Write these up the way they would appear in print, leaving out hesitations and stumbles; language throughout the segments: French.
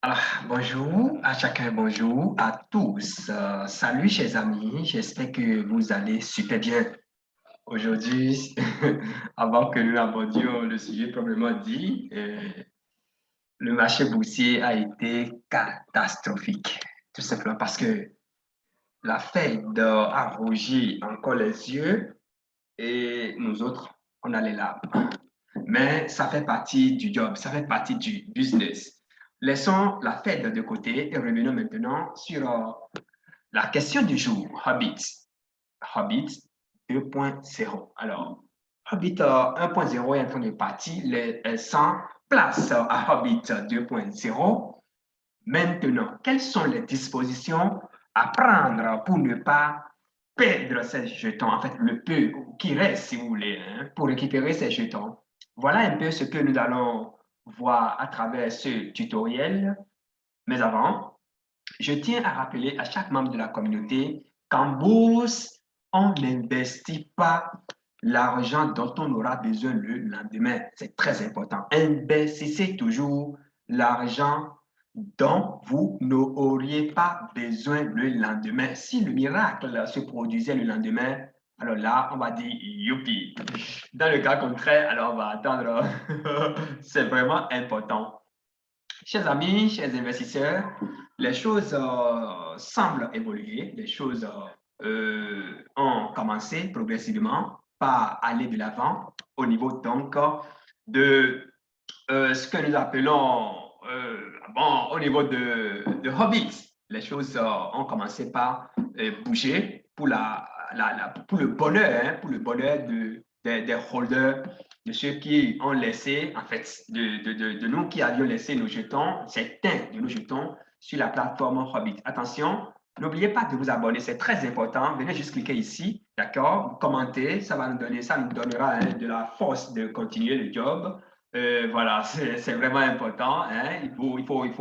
Alors, bonjour à chacun, bonjour à tous. Salut chers amis, j'espère que vous allez super bien. Aujourd'hui, avant que nous abordions le sujet proprement dit, le marché boursier a été catastrophique. Tout simplement parce que la Fed a rougi encore les yeux et nous autres, on a les larmes. Mais ça fait partie du job, ça fait partie du business. Laissons la Fed de côté et revenons maintenant sur la question du jour, Hobbit. Hobbit 2.0. Alors, Hobbit 1.0 est en train de partir, les 100 places à Hobbit 2.0. Maintenant, quelles sont les dispositions à prendre pour ne pas perdre ces jetons, en fait, le peu qui reste, si vous voulez, hein, pour récupérer ces jetons? Voilà un peu ce que nous allons voir à travers ce tutoriel. Mais avant, je tiens à rappeler à chaque membre de la communauté qu'en bourse, on n'investit pas l'argent dont on aura besoin le lendemain. C'est très important. Investissez toujours l'argent dont vous n'auriez pas besoin le lendemain. Si le miracle se produisait le lendemain, alors là, on va dire youpi. Dans le cas contraire, alors on va attendre. C'est vraiment important. Chers amis, chers investisseurs, les choses semblent évoluer, les choses ont commencé progressivement par aller de l'avant au niveau donc de ce que nous appelons, bon, au niveau de Hobbit. Les choses ont commencé par bouger pour, pour le bonheur, hein, pour le bonheur des holders, de ceux qui ont laissé, en fait, de nous qui avions laissé nos jetons, certains de nos jetons sur la plateforme Hobbit. Attention, n'oubliez pas de vous abonner, c'est très important. Venez juste cliquer ici, d'accord? Commentez, ça va nous donner, ça nous donnera hein, de la force de continuer le job. Voilà, c'est vraiment important. Hein? Il faut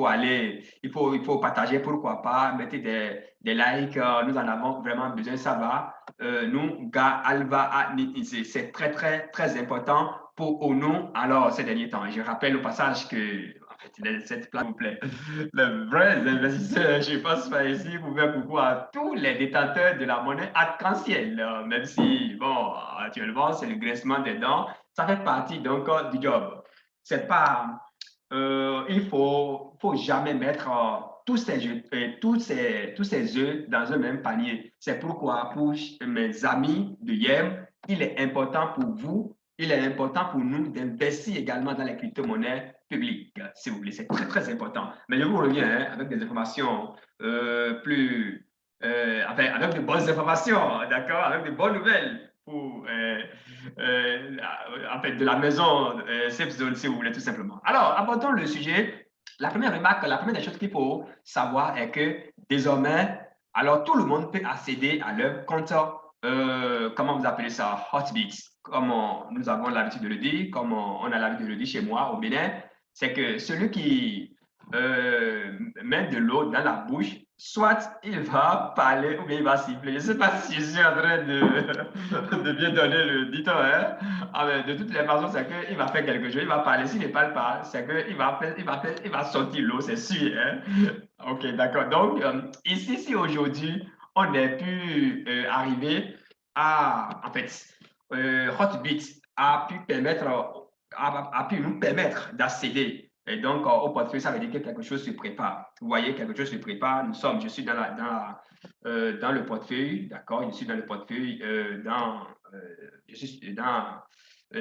aller, il faut partager, pourquoi pas, mettez des likes, nous en avons vraiment besoin, ça va. Nous, gars, Alva, c'est très, très, très important pour nous. Alors, ces derniers temps, je rappelle au passage que, en fait, cette plateforme, vous plaît, les vrais investisseurs, je passe par ici pour faire coucou à tous les détenteurs de la monnaie arc-en-ciel, même si, bon, actuellement, c'est le graissement des dents. Ça fait partie donc du job. C'est pas, faut jamais mettre tous ces jeux, tous ces œufs dans un même panier. C'est pourquoi pour mes amis de Yem, il est important pour vous, il est important pour nous d'investir également dans les crypto-monnaies publiques, s'il vous plaît. C'est très, très important. Mais je vous reviens hein, avec des informations plus, enfin, avec de bonnes informations, d'accord, avec de bonnes nouvelles pour en fait, de la maison Safe Zone, si vous voulez, tout simplement. Alors, abordons le sujet. La première remarque, la première des choses qu'il faut savoir est que désormais, alors tout le monde peut accéder à leur compte, comment vous appelez ça, Hotbit, comme nous avons l'habitude de le dire, comme on a l'habitude de le dire chez moi au Bénin, c'est que celui qui met de l'eau dans la bouche, soit il va parler ou bien il va siffler. Je ne sais pas si je suis en train de bien donner le dit hein? Ah, mais de toutes les façons, c'est qu'il va faire quelque chose, il va parler. S'il ne parle pas, c'est qu'il va, il va sortir l'eau, c'est sûr. Hein? Ok, d'accord. Donc, ici, si aujourd'hui, on est pu arriver à, en fait, Hotbit a pu permettre, a pu nous permettre d'accéder et donc, au portefeuille, ça veut dire que quelque chose se prépare. Vous voyez, quelque chose se prépare. Je suis dans le portefeuille, d'accord? Je suis dans le portefeuille, je suis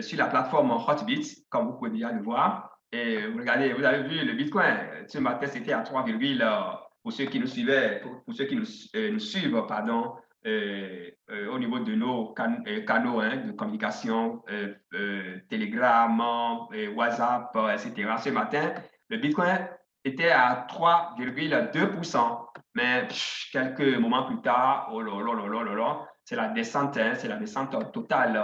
sur la plateforme Hotbit, comme vous pouvez déjà le voir. Et vous regardez, vous avez vu le Bitcoin. Ce matin, c'était à 3, pour ceux qui nous suivaient, pour ceux qui nous suivent, pardon, au niveau de nos canaux hein, de communication, Telegram, WhatsApp, etc. Ce matin, le Bitcoin était à 3,2%. Mais quelques moments plus tard, oh là là là là là, c'est la descente, hein, c'est la descente totale.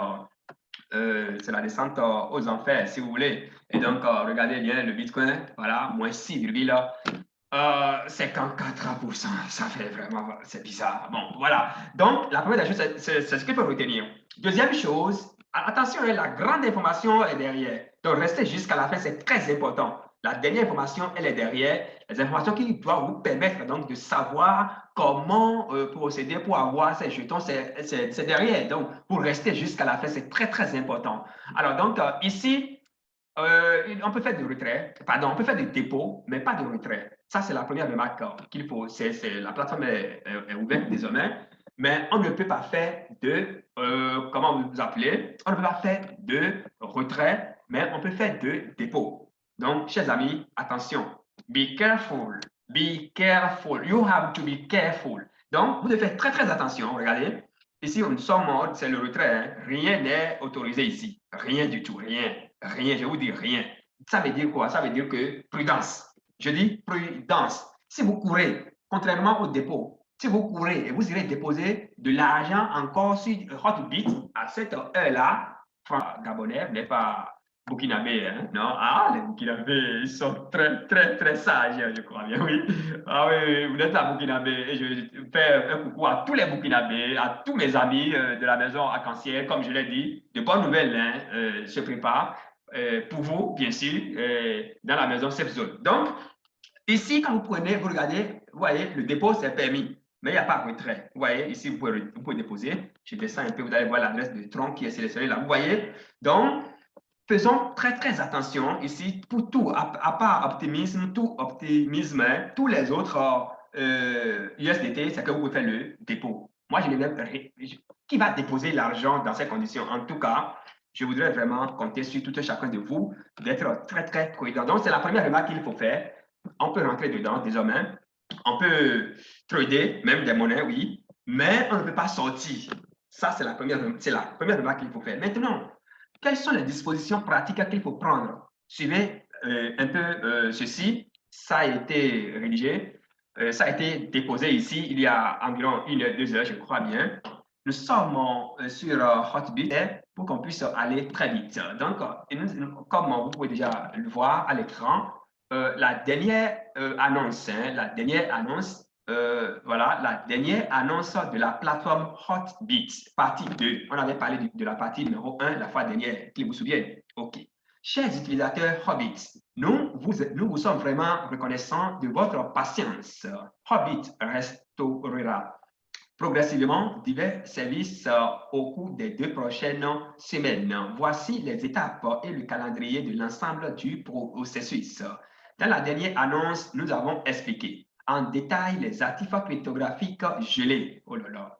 C'est la descente aux enfers, si vous voulez. Et donc, regardez bien le Bitcoin, voilà, moins 6,54%. Ça fait vraiment, c'est bizarre. Bon, voilà. Donc, la première chose, c'est ce qu'il faut retenir. Deuxième chose, attention, hein, la grande information est derrière. Donc, restez jusqu'à la fin, c'est très important. La dernière information, elle est derrière. Les informations qui doivent vous permettre donc de savoir comment procéder pour avoir ces jetons, c'est derrière. Donc, pour rester jusqu'à la fin, c'est très, très important. Alors, donc, ici, on peut faire du retrait, pardon, on peut faire du dépôt, mais pas de retrait. Ça, c'est la première remarque qu'il faut. La plateforme est ouverte désormais, mais on ne peut pas faire de, comment vous appelez, on ne peut pas faire de retrait, mais on peut faire de dépôt. Donc, chers amis, attention, be careful, be careful, you have to be careful. Donc, vous devez faire très, très attention, regardez. Ici, on sommes mode, c'est le retrait, hein. Rien n'est autorisé ici, rien du tout, rien. Rien, je vous dis rien. Ça veut dire quoi? Ça veut dire que prudence. Je dis prudence. Si vous courez, contrairement au dépôt, si vous courez et vous irez déposer de l'argent encore sur Hotbit à cette heure-là, Gabonais, mais pas Burkinabé, hein? Non? Ah, les Burkinabés, ils sont très, très, très sages, je crois bien, oui. Ah oui, vous êtes à Burkinabé et je fais un coucou à tous les Burkinabés, à tous mes amis de la maison arc-en-ciel, comme je l'ai dit, de bonnes nouvelles hein, se préparent pour vous, bien sûr, dans la maison Safe Zone. Donc, ici, quand vous prenez, vous regardez, vous voyez, le dépôt, c'est permis, mais il n'y a pas de retrait. Vous voyez, ici, vous pouvez déposer. Je descends un peu, vous allez voir l'adresse de tronc qui est sélectionnée là. Vous voyez? Donc, faisons très, très attention ici pour tout, à part optimisme, tout optimisme, hein, tous les autres USDT, c'est que vous pouvez faire le dépôt. Moi, je ne vais qui va déposer l'argent dans ces conditions? En tout cas, je voudrais vraiment compter sur tout un chacun de vous d'être très, très prudent. Donc, c'est la première remarque qu'il faut faire. On peut rentrer dedans désormais. On peut trader, même des monnaies, oui, mais on ne peut pas sortir. Ça, c'est la première remarque qu'il faut faire. Maintenant, quelles sont les dispositions pratiques qu'il faut prendre? Suivez un peu ceci. Ça a été rédigé, ça a été déposé ici il y a environ 1 heure, 2 heures, je crois bien. Nous sommes sur Hotbit pour qu'on puisse aller très vite. Donc, comme vous pouvez déjà le voir à l'écran, la dernière annonce, hein, voilà, la dernière annonce de la plateforme Hotbit, partie 2. On avait parlé de la partie numéro 1 la fois dernière, qui vous souviennent. OK. Chers utilisateurs Hobbit, nous vous sommes vraiment reconnaissants de votre patience. Hobbit restaurera progressivement divers services au cours des 2 prochaines semaines. Voici les étapes et le calendrier de l'ensemble du processus. Dans la dernière annonce, nous avons expliqué en détail les actifs cryptographiques gelés. Oh là là,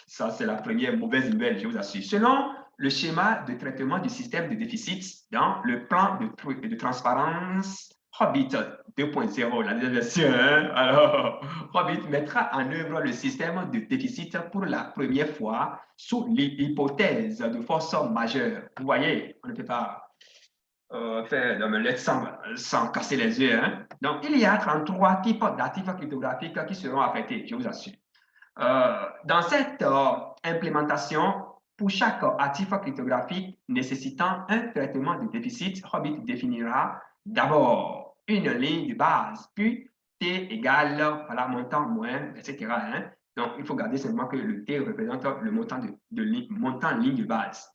ça c'est la première mauvaise nouvelle, je vous assure. Selon le schéma de traitement du système de déficit dans le plan de transparence Hobbit 2.0, la deuxième version. Hein? Alors, Hobbit mettra en œuvre le système de déficit pour la première fois sous l'hypothèse de force majeure. Vous voyez, on ne peut pas faire de l'omelette sans casser les yeux. Hein? Donc, il y a 33 types d'actifs cryptographiques qui seront affectés, je vous assure. Dans cette implémentation, pour chaque actif cryptographique nécessitant un traitement de déficit, Hobbit définira d'abord une ligne de base, puis T égale voilà, montant moins, etc. Hein? Donc, il faut garder simplement que le T représente le montant montant ligne de base.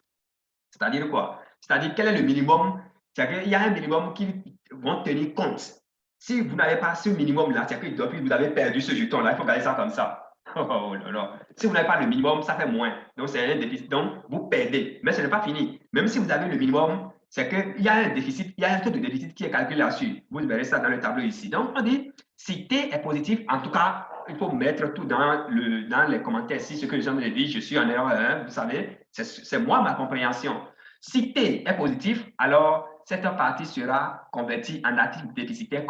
C'est-à-dire quoi? C'est-à-dire quel est le minimum? C'est-à-dire qu'il y a un minimum qui vont tenir compte. Si vous n'avez pas ce minimum-là, c'est-à-dire que depuis vous avez perdu ce jeton-là, il faut garder ça comme ça. Oh là là. Si vous n'avez pas le minimum, ça fait moins. Donc, c'est un déficit. Donc, vous perdez. Mais ce n'est pas fini. Même si vous avez le minimum, c'est qu'il y a un déficit, il y a un taux de déficit qui est calculé là-dessus. Vous verrez ça dans le tableau ici. Donc, on dit, si T est positif, en tout cas, il faut mettre tout dans les commentaires ici, ce que les gens me disent, je suis en erreur, hein, vous savez, c'est moi ma compréhension. Si T est positif, alors cette partie sera convertie en actif déficitaire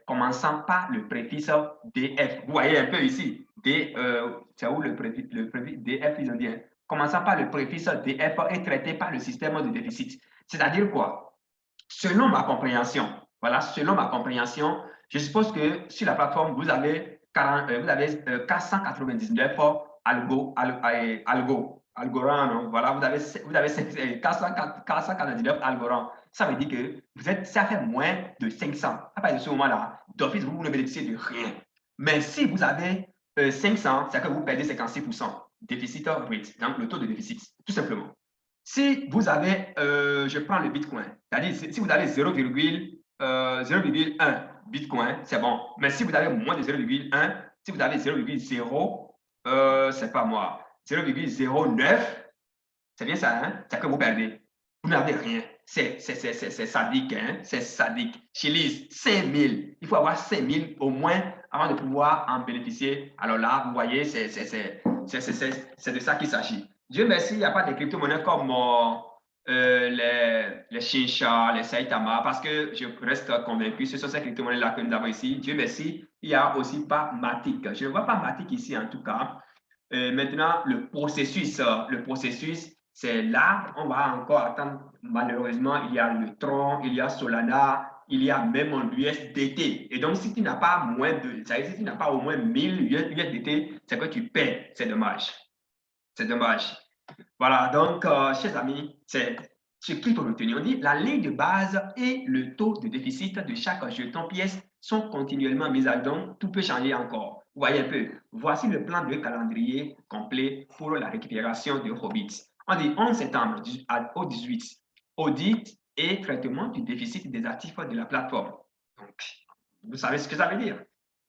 commençant par le préfixe DF. Vous voyez un peu ici, c'est où le préfixe DF, ils ont dit, hein? Commençant par le préfixe DF est traité par le système de déficit. C'est-à-dire quoi? Selon ma compréhension, voilà, selon ma compréhension, je suppose que sur la plateforme, vous avez 499 algorand, voilà, vous avez 499 algorand. Ça veut dire que ça fait moins de 500. À partir de ce moment-là, d'office, vous ne bénéficiez de rien. Mais si vous avez 500, c'est que vous perdez 56%. Déficit rate, donc le taux de déficit, tout simplement. Si vous avez, je prends le Bitcoin, c'est-à-dire si vous avez 0,1 Bitcoin, c'est bon. Mais si vous avez moins de 0,1, si vous avez 0,0, c'est pas moi, 0,09, c'est bien ça, hein? C'est que vous perdez. Vous n'avez rien. C'est sadique, hein? C'est sadique. Chili's, 5000. Il faut avoir 5000 au moins avant de pouvoir en bénéficier. Alors là, vous voyez, c'est de ça qu'il s'agit. Dieu merci, il n'y a pas de crypto-monnaies comme les Shincha, les Saitama, parce que je reste convaincu, ce sont ces crypto-monnaies-là que nous avons ici. Dieu merci, il n'y a aussi pas Matic. Je ne vois pas Matic ici en tout cas. Maintenant, le processus, c'est là, on va encore attendre. Malheureusement, il y a le Tron, il y a Solana, il y a même l'USDT. Et donc, si tu n'as pas moins de, ça veut dire si tu n'as pas au moins 1000 USDT, c'est que tu perds. C'est dommage. C'est dommage. Voilà, donc, chers amis, c'est ce qu'il faut retenir. On dit la ligne de base et le taux de déficit de chaque jeton pièce sont continuellement mis à jour. Tout peut changer encore. Vous voyez un peu. Voici le plan de calendrier complet pour la récupération de Hobbits. On dit 11 septembre au 18, audit et traitement du déficit des actifs de la plateforme. Donc, vous savez ce que ça veut dire.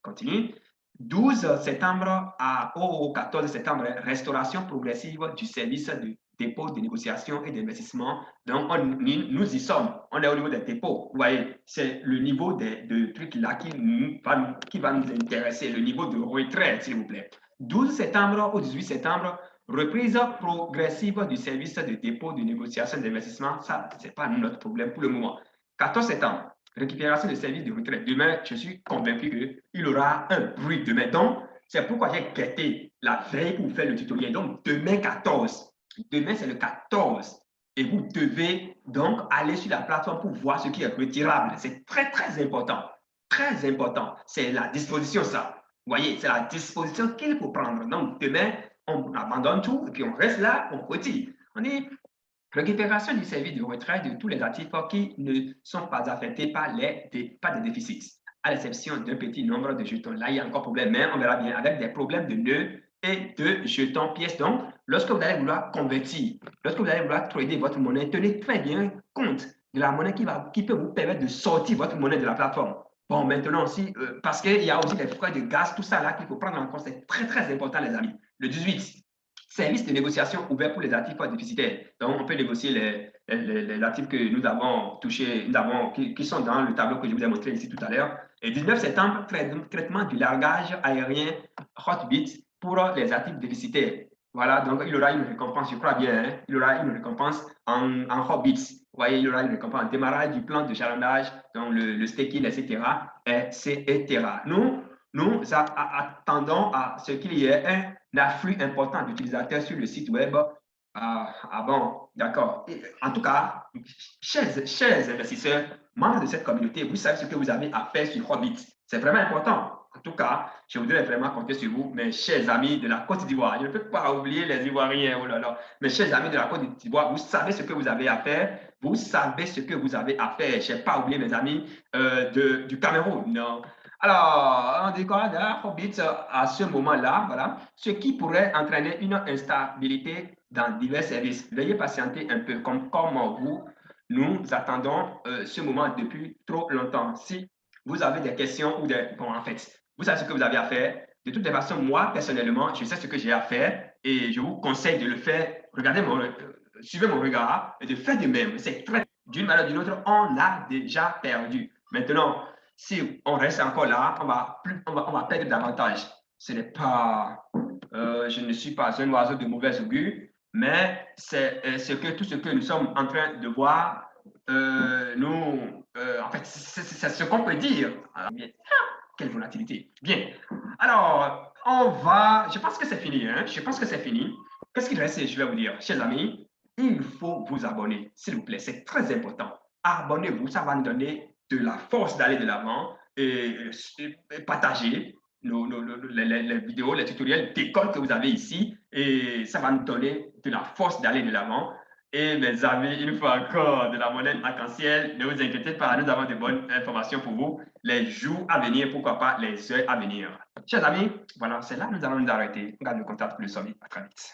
Continue. 12 septembre au 14 septembre, restauration progressive du service de dépôt de négociation et d'investissement. Donc, nous y sommes. On est au niveau des dépôts. Vous voyez, c'est le niveau de trucs là qui va nous intéresser, le niveau de retrait, s'il vous plaît. 12 septembre au 18 septembre, reprise progressive du service de dépôt de négociation et d'investissement. Ça, ce n'est pas notre problème pour le moment. 14 septembre, récupération des services de retraite. Demain, je suis convaincu qu'il y aura un bruit demain. Donc, c'est pourquoi j'ai guetté la veille pour faire le tutoriel. Donc, demain 14. Demain, c'est le 14. Et vous devez donc aller sur la plateforme pour voir ce qui est retirable. C'est très, très important. Très important. C'est la disposition, ça. Vous voyez, c'est la disposition qu'il faut prendre. Donc, demain, on abandonne tout et puis on reste là, on retire. On est récupération du service de retrait de tous les actifs qui ne sont pas affectés par des déficits, à l'exception d'un petit nombre de jetons. Là, il y a encore problème, mais on verra bien, avec des problèmes de nœuds et de jetons pièces. Donc, lorsque vous allez vouloir convertir, lorsque vous allez vouloir trader votre monnaie, tenez très bien compte de la monnaie qui peut vous permettre de sortir votre monnaie de la plateforme. Bon, maintenant aussi, parce qu'il y a aussi des frais de gaz, tout ça là qu'il faut prendre en compte, c'est très, très important, les amis. Le 18, service de négociation ouvert pour les actifs déficitaires. Donc, on peut négocier les actifs que nous avons touchés, qui sont dans le tableau que je vous ai montré ici tout à l'heure. Et 19 septembre, traitement du largage aérien Hotbit pour les actifs déficitaires. Voilà, donc il y aura une récompense, je crois bien, hein, il y aura une récompense en Hobbits. Vous voyez, il y aura une récompense en démarrage du plan de chalandage, donc le staking, etc., etc. Nous attendons à ce qu'il y ait un afflux important d'utilisateurs sur le site web. Ah bon, d'accord. En tout cas, chers investisseurs, membres de cette communauté, vous savez ce que vous avez à faire sur Hobbit. C'est vraiment important. En tout cas, je voudrais vraiment compter sur vous, mes chers amis de la Côte d'Ivoire. Je ne peux pas oublier les Ivoiriens, oh là là. Mes chers amis de la Côte d'Ivoire, vous savez ce que vous avez à faire. Vous savez ce que vous avez à faire. Je n'ai pas oublié mes amis du Cameroun. Non. Alors, on dit quoi Hobbit à ce moment-là, voilà, ce qui pourrait entraîner une instabilité dans divers services. Veuillez patienter un peu, comme vous, nous attendons ce moment depuis trop longtemps. Si vous avez des questions ou des... Bon, en fait, vous savez ce que vous avez à faire. De toutes les façons, moi, personnellement, je sais ce que j'ai à faire et je vous conseille de le faire. Regardez suivez mon regard et de faire de même. C'est très... D'une manière ou d'une autre, on a déjà perdu. Maintenant, si on reste encore là, on va perdre davantage. Ce n'est pas, je ne suis pas un oiseau de mauvaise augure, mais c'est tout ce que nous sommes en train de voir. En fait, c'est ce qu'on peut dire. Bien. Quelle volatilité. Bien. Alors, je pense que c'est fini. Hein? Je pense que c'est fini. Qu'est-ce qu'il reste? Je vais vous dire, chers amis, il faut vous abonner, s'il vous plaît. C'est très important. Abonnez-vous, ça va nous donner de la force d'aller de l'avant et partager les vidéos, les tutoriels d'école que vous avez ici et ça va nous donner de la force d'aller de l'avant. Et mes amis, une fois encore, de la monnaie arc-en-ciel, ne vous inquiétez pas, nous avons de bonnes informations pour vous. Les jours à venir, pourquoi pas les heures à venir. Chers amis, voilà, c'est là que nous allons nous arrêter. On garde le contact pour le sommet. À très vite.